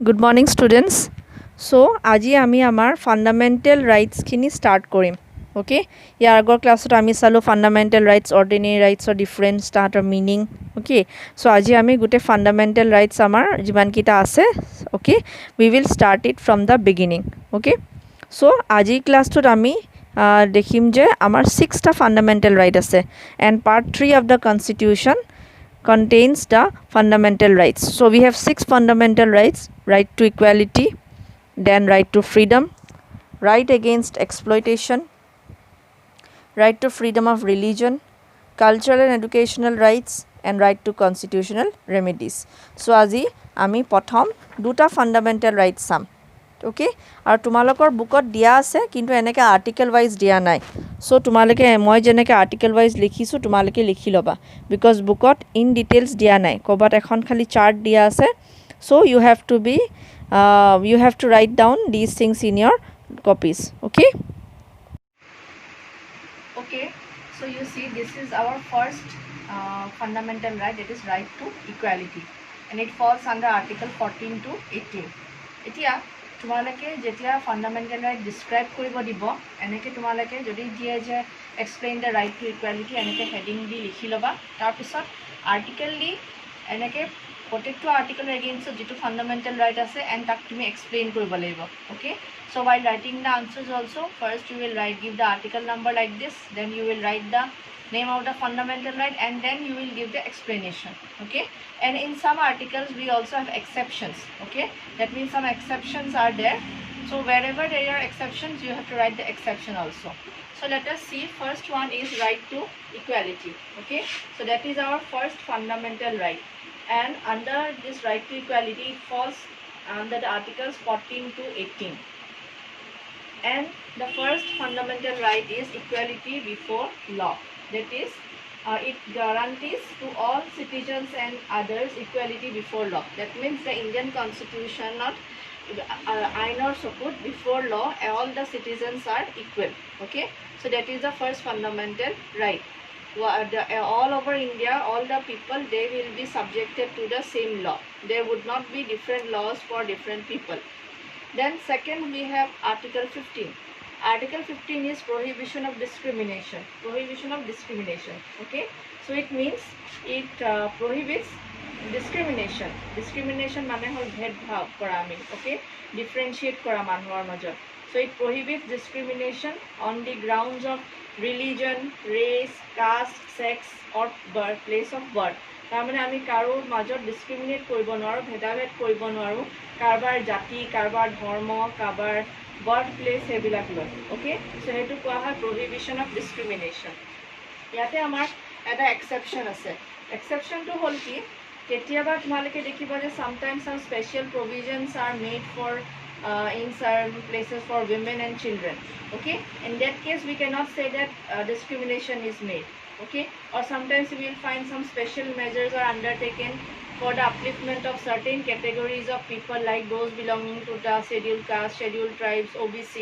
Good morning students. So আজি আমি আমাৰ ফান্ডামেন্টাল ৰাইটস খিনি স্টাৰ্ট কৰিম. ওকে, ইয়াৰ আগৰ ক্লাছত আমি চালো ফান্ডামেন্টাল ৰাইটস, অৰ্ডিনাৰী ৰাইটছৰ ডিফাৰেন্স, তাহাঁতৰ মিনিং. ওকে, সো আজি আমি গোটেই ফান্ডামেন্টাল ৰাইটস আমাৰ যিমান কিটা আছে, okay, we will start it from the beginning. Okay, so আজি ক্লাছটোত আমি দেখিম যে আমাৰ 6টা ফান্ডামেন্টাল ৰাইট আছে and part 3 of the constitution contains the fundamental rights. So we have 6 fundamental rights: right to equality, then right to freedom, right against exploitation, right to freedom of religion, cultural and educational rights, and right to constitutional remedies. So আজি আমি প্ৰথম দুটা fundamental rights চাম. ওকে, আৰু তোমালোকৰ বুকত দিয়া আছে কিন্তু এনেকৈ আৰ্টিকেল ৱাইজ দিয়া নাই. সো তোমালোকে মই যেনেকৈ আৰ্টিকেল ৱাইজ লিখিছোঁ তোমালোকে লিখি ল'বা, বিকজ বুকত ইন ডিটেইলছ দিয়া নাই, ক'ৰবাত এখন খালি চাৰ্ট দিয়া আছে. So you have to write down these things in your copies. Okay, okay, so you see this is our first fundamental right, it is right to equality, and it falls under article 14 to 18. এতিয়া তোমালোকে যেতিয়া fundamental right describe কৰিব দিব, এনেকৈ তোমালোকে যদি দিয়ে যে explain the right to equality, এনেকৈ হেডিং দি লিখি ল'বা. তাৰপিছত আৰ্টিকেল দি এনেকৈ প্ৰত্যেকটো আৰ্টিকেলৰ এগেইনষ্টত যিটো ফান্ডামেন্টাল ৰাইট আছে এণ্ড তাক তুমি এক্সপ্লেইন কৰিব লাগিব. Okay, so while writing the answers also, first you will give the article number like this, then you will write the name of the fundamental right, and then you will give the explanation. Okay, and in some articles we also have exceptions. Okay, that means some exceptions are there, so wherever there are exceptions you have to write the exception also. So let us see, first one is right to equality. Okay, so that is our first fundamental right, and under this right to equality it falls under the articles 14 to 18. And the first fundamental right is equality before law. That is, it guarantees to all citizens and others equality before law. That means the Indian constitution not Ainor Soput, before law all the citizens are equal. Okay, so that is the first fundamental right. All over India, all the people, they will be subjected to the same law. There would not be different laws for different people. Then second we have article 15. Article 15 is prohibition of discrimination. Prohibition of discrimination. Okay, so it means it prohibits discrimination. Discrimination মানে হল ভেদভাৱ কৰা আমি. Okay, differentiate কৰা মানুহৰ মাজত. So it prohibits discrimination on the grounds of religion, race, caste, sex or birth, place of birth. তাৰমানে আমি কাৰো মাজত ডিছক্ৰিমিনেট কৰিব নোৱাৰোঁ, ভেদাভেদ কৰিব নোৱাৰোঁ, কাৰোবাৰ জাতি, কাৰোবাৰ ধৰ্ম, কাৰোবাৰ বাৰ্থ প্লেচ সেইবিলাক লৈ. অ'কে, চ' সেইটো কোৱা হয় প্ৰহিবিশ্যন অফ ডিছক্ৰিমিনেশ্যন. ইয়াতে আমাৰ এটা এক্সেপশ্যন আছে. এক্সেপশ্যনটো হ'ল কি, কেতিয়াবা তোমালোকে দেখিবা যে sometimes some special provisions are made for in certain places for women and children. Okay, in that case we cannot say that discrimination is made. Okay, or sometimes we will find some special measures are undertaken for the upliftment of certain categories of people, like those belonging to the scheduled caste, scheduled tribes, OBC.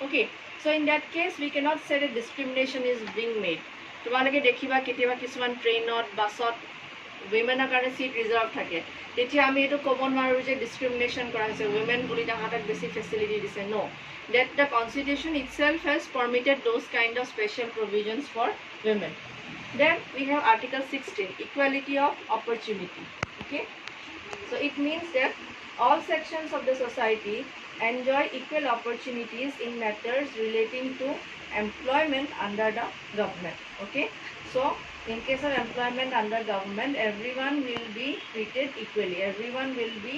Okay, so in that case we cannot say that discrimination is being made. তোমালোকে দেখিবা কেতিয়াবা কিছুমান ট্ৰেইনত, বাছত উইমেনৰ কাৰণে seat reserve থাকে, তেতিয়া আমি এইটো ক'ব নোৱাৰোঁ যে ডিছক্ৰিমিনেশ্যন কৰা হৈছে, উইমেন বুলি তাহাঁতক বেছি ফেচিলিটি দিছে. No, that the constitution itself has permitted those kind of special provisions for women. Then we have article 16, equality of opportunity. Okay, so it means that all sections of the society enjoy equal opportunities in matters relating to employment under the government. Okay, so in case of employment under government, everyone will be treated equally, everyone will be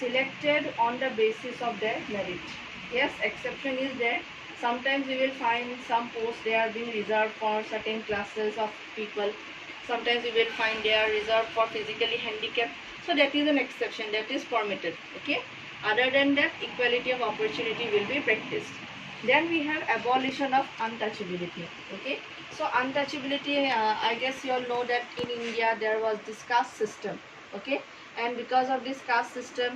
selected on the basis of their merit. Yes, exception is there. Sometimes we will find some posts they are being reserved for certain classes of people. Sometimes we will find they are reserved for physically handicapped. So that is an exception, that is permitted. Okay, other than that equality of opportunity will be practiced. Then we have abolition of untouchability. Okay, so untouchability, I guess you all know that in India there was this caste system. Okay, and because of this caste system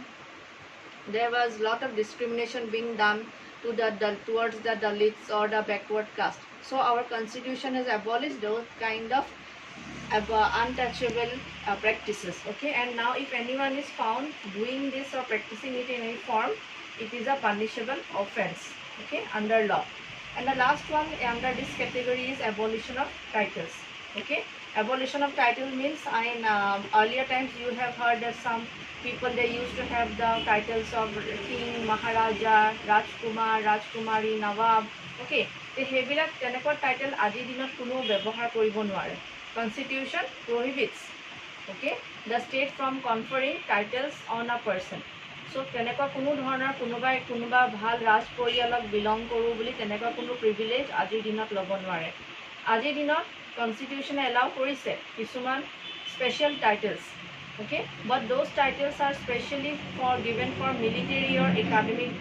there was lot of discrimination being done to towards the Dalits or the backward caste. So our constitution has abolished those kind of untouchable practices. Okay, and now if anyone is found doing this or practicing it in any form, it is a punishable offense, okay, under law. And the last one under this category is abolition of titles. Okay, abolition of title means in earlier times you have heard that some people, they used to have the titles of king, maharaja, rajkumar, rajkumari, nawab. Okay, সেইবিলাক তেনেকুৱা title আজিৰ দিনত কোনো ব্যৱহাৰ কৰিব নোৱাৰে. Constitution prohibits, okay, the state from conferring titles on a person. So তেনেকুৱা কোনো ধৰণৰ কোনোবা ভাল ৰাজ পৰিয়ালক বিলং কৰোঁ বুলি তেনেকুৱা কোনো প্ৰিভিলেজ আজিৰ দিনত ল'ব নোৱাৰে. আজিৰ দিনত কনষ্টিটিউশ্যনে এলাউ কৰিছে কিছুমান special টাইটেলছ, okay, but those titles are specially given for military or academic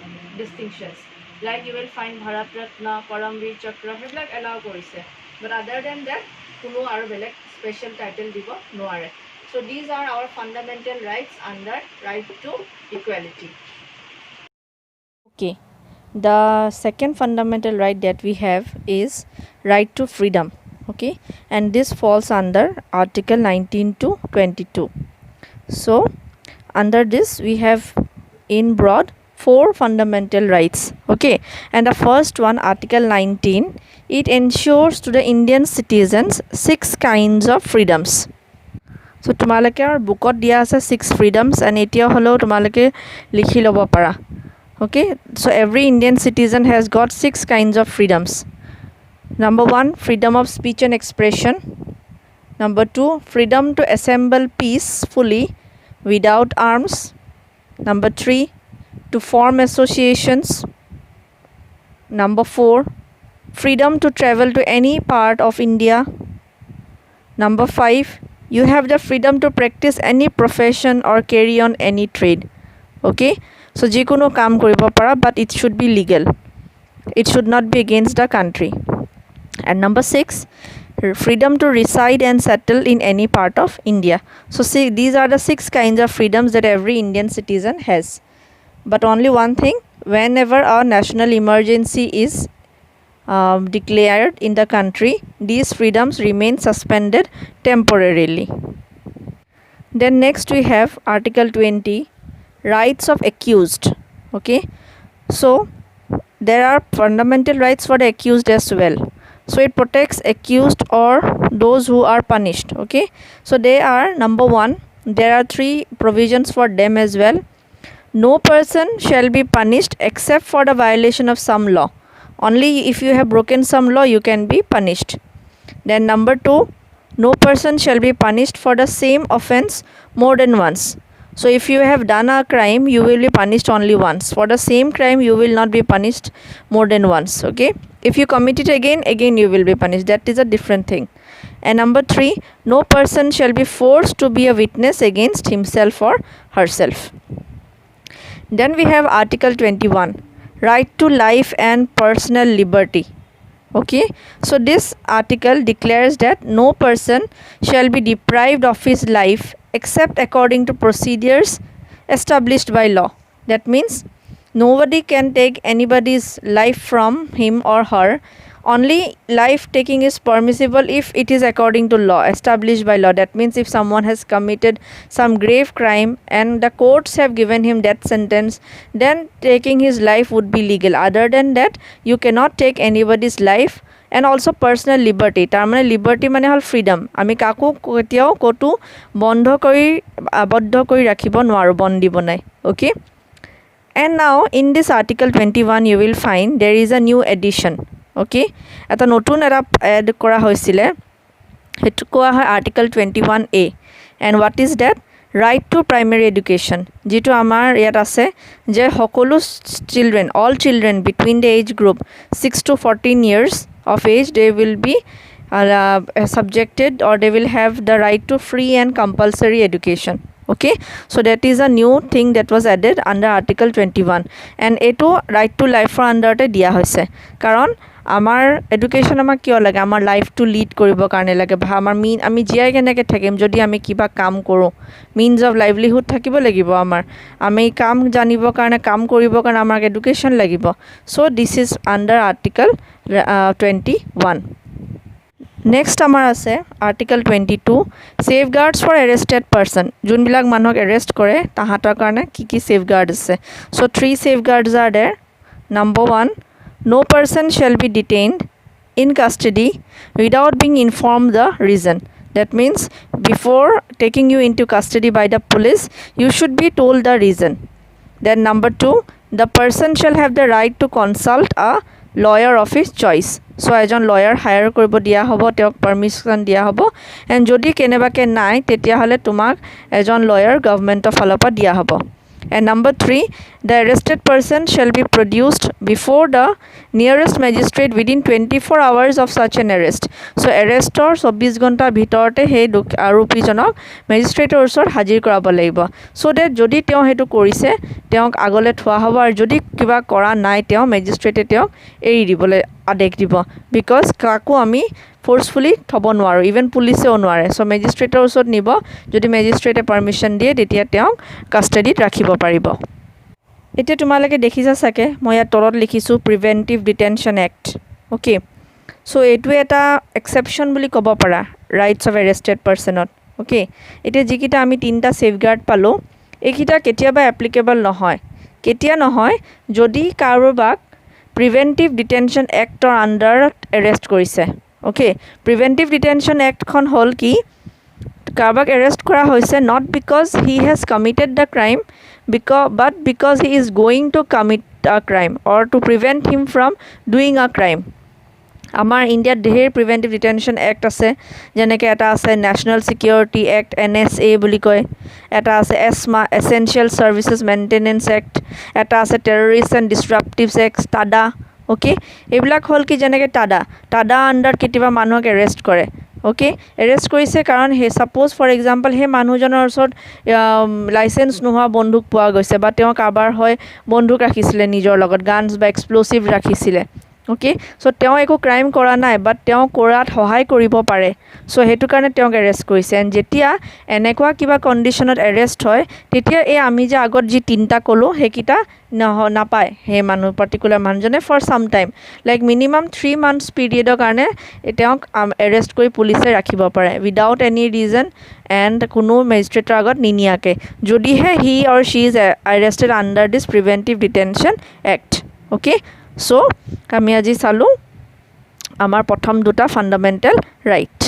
distinctions, like you will find Bharat Ratna, Paramveer Chakra, সেইবিলাক এলাউ কৰিছে. But other than that, কোনো আৰু বেলেগ স্পেচিয়েল টাইটেল দিব নোৱাৰে. So these are our fundamental rights under right to equality. Okay, the second fundamental right that we have is right to freedom. Okay, and this falls under Article 19 to 22. So under this we have in broad 4 fundamental rights. Okay, and the first one, Article 19, it ensures to the Indian citizens 6 kinds of freedoms. So তোমালোকে আৰু বুকত দিয়া আছে 6 freedoms, and এতিয়া হলো তোমালোকে লিখি ল'ব পাৰা. Okay, so every Indian citizen has got 6 kinds of freedoms. Number 1, freedom of speech and expression. Number 2, freedom to assemble peacefully without arms. Number 3, to form associations. Number 4, freedom to travel to any part of India. Number 5, you have the freedom to practice any profession or carry on any trade. Okay, so jikono kaam koribo para, but it should be legal. It should not be against the country. And number 6, freedom to reside and settle in any part of India. So see, these are the 6 kinds of freedoms that every Indian citizen has. But only one thing, whenever a national emergency is declared in the country, these freedoms remain suspended temporarily. Then next we have Article 20, rights of accused. Okay, so there are fundamental rights for the accused as well. So it protects accused or those who are punished. Okay, so they are, number 1, there are 3 provisions for them as well. No person shall be punished except for the violation of some law. Only if you have broken some law you can be punished. Then number 2, no person shall be punished for the same offense more than once. So if you have done a crime, you will be punished only once. For the same crime you will not be punished more than once. Okay, if you commit it again you will be punished. That is a different thing. And number 3, no person shall be forced to be a witness against himself or herself. Then we have Article 21, right to life and personal liberty. Okay, so this article declares that no person shall be deprived of his life except according to procedures established by law. That means nobody can take anybody's life from him or her. Only life taking is permissible if it is according to law, established by law. That means if someone has committed some grave crime and the courts have given him death sentence, then taking his life would be legal. Other than that, you cannot take anybody's life. And also personal liberty, tar mane liberty mane hol freedom. Ami kaku ketiao kotu bondho kori abodho kori rakhibo noaru, bondi bonai. Okay, and now in this Article 21 you will find there is a new addition. Okay, eta notun era add kora hoisile, hetu koa hoy Article 21A. And what is that? Right to primary education. Jitu amar yat ase je hokolu children, all children between the age group 6 to 14 years of age, they will be subjected, or they will have the right to free and compulsory education. Okay, so that is a new thing that was added under Article 21. And eto right to life for under te dia hoise, karon amar education amak kyo lage, amar life to lead koribo karone lage, amar mean ami jiai keneke thakim jodi ami kiba kaam koru, means of livelihood thakibo lagibo, amar ami kaam janibo karone kaam koribo karone amar education lagibo. So this is under Article 21. Next আমাৰ আছে article 22 safeguards for arrested person যোনবিলাক মানুহক arrest কৰে তাহাঁতৰ কাৰণে কি safeguard আছে so 3 safeguards are there number 1 no person shall be detained in custody without being informed the reason that means before taking you into custody by the police you should be told the reason then number 2 the person shall have the right to consult a lawyer of his choice so এজন lawyer hire কৰিব দিয়া হ'ব তেওঁক permission দিয়া হ'ব and যদি কেনেবাকে নাই তেতিয়া হলে তোমাক এজন lawyer government of ফালৰ পৰা দিয়া হ'ব and number 3 the arrested person shall be produced before the nearest magistrate within 24 hours of such an arrest so arrestor 24 ঘণ্টা ভিতৰতে হে আৰোপীজনক ম্যাজিষ্ট্ৰেটৰ ওচৰত হাজিৰ কৰাব লাগিব so that যদি তেওঁ হেতু কৰিছে তেওঁক আগলে থোৱা হ'ব আৰু যদি কিবা কৰা নাই তেওঁ ম্যাজিষ্ট্ৰেটে তেওঁক এৰি দিবলৈ আদেশ দিব বিকজ কাকো আমি ফোর্সফুলি থব নোৱাৰো ইভেন পুলিশেও নোৱাৰে সো ম্যাজিষ্ট্ৰেটৰ ওচৰত নিব যদি ম্যাজিষ্ট্ৰেটে পারমিশন দিয়ে তেতিয়া তেওঁক কাস্টডিত ৰাখিব পাৰিব এতিয়া তোমালোকে দেখিছা সাকে মই ইয়াত তলত লিখিছো প্ৰিভেন্টিভ ডিটেনশন এক্ট ওকে সো এটো এটা এক্সেপশন বুলি ক'ব পাৰা ৰাইটস অফ এৰেষ্টেড পারসনত ওকে এতিয়া যিকিটা আমি তিনটা সেফগার্ড পালো এইকিটা কেতিয়াবা এপ্লিকেবল নহয় কেতিয়া নহয় যদি কাৰোবাক প্ৰিভেন্টিভ ডিটেনশন এক্টৰ আন্ডাৰত এৰেষ্ট কৰিছে okay preventive detention act খন হল কি কাৰবাক এৰেষ্ট কৰা হৈছে not because he has committed the crime but because he is going to commit a crime or to prevent him from doing a crime আমাৰ ইণ্ডিয়াত ঢেৰ প্ৰিভেন্টিভ ডিটেনশন এক্ট আছে যেনেকৈ এটা আছে নেশ্যনেল সিকিউৰিটি এক্ট NSA বুলি কয় এটা আছে এছমা এসেনশিয়েল সাৰ্ভিসেছ মেইনটেনেন্স এক্ট এটা আছে টেৰৰিষ্ট এণ্ড ডিসৰাপটিভছ এক্ট টাডা ওকে এইবিলাক হল কি যেনেকৈ টাডা আন্ডাৰ কেতিয়াবা মানুহক এৰেষ্ট কৰে ওকে এৰেষ্ট কৰিছে কাৰণ হে সাপোজ ফৰ এক্সাম্পল হে মানুহজনৰ ওচৰত লাইসেন্স নোহোৱা বন্দুক পোৱা গৈছে বা তেওঁ কাবাৰ হয় বন্দুক ৰাখিছিলে নিজৰ লগত গানছ বা এক্সপ্লোসিভ ৰাখিছিলে ওকে সো তেওঁ একো ক্ৰাইম কৰা নাই বাট তেওঁ কৰাত সহায় কৰিব পাৰে সো হেতু কাৰণে তেওঁক এৰেষ্ট কৰিছে এণ্ড যেতিয়া এনেকুৱা কিবা কণ্ডিশ্যনত এৰেষ্ট হয় তেতিয়া এই আমি যে আগত যি তিনটা ক'লো হেকিটা নাপায় হে মানুহ পাৰ্টিকুলাৰ মানুহজনে for some time like minimum 3 months পিৰিয়ডৰ কাৰণে তেওঁক এৰেষ্ট কৰি পুলিচে ৰাখিব পাৰে উইদাউট এনি ৰিজন এণ্ড কোনো মেজিষ্ট্ৰেটৰ আগত নিনিয়াকে যদিহে he or she is arrested under this preventive detention act okay so আমি আজি চালো আমাৰ প্ৰথম দুটা ফান্ডামেন্টাল ৰাইট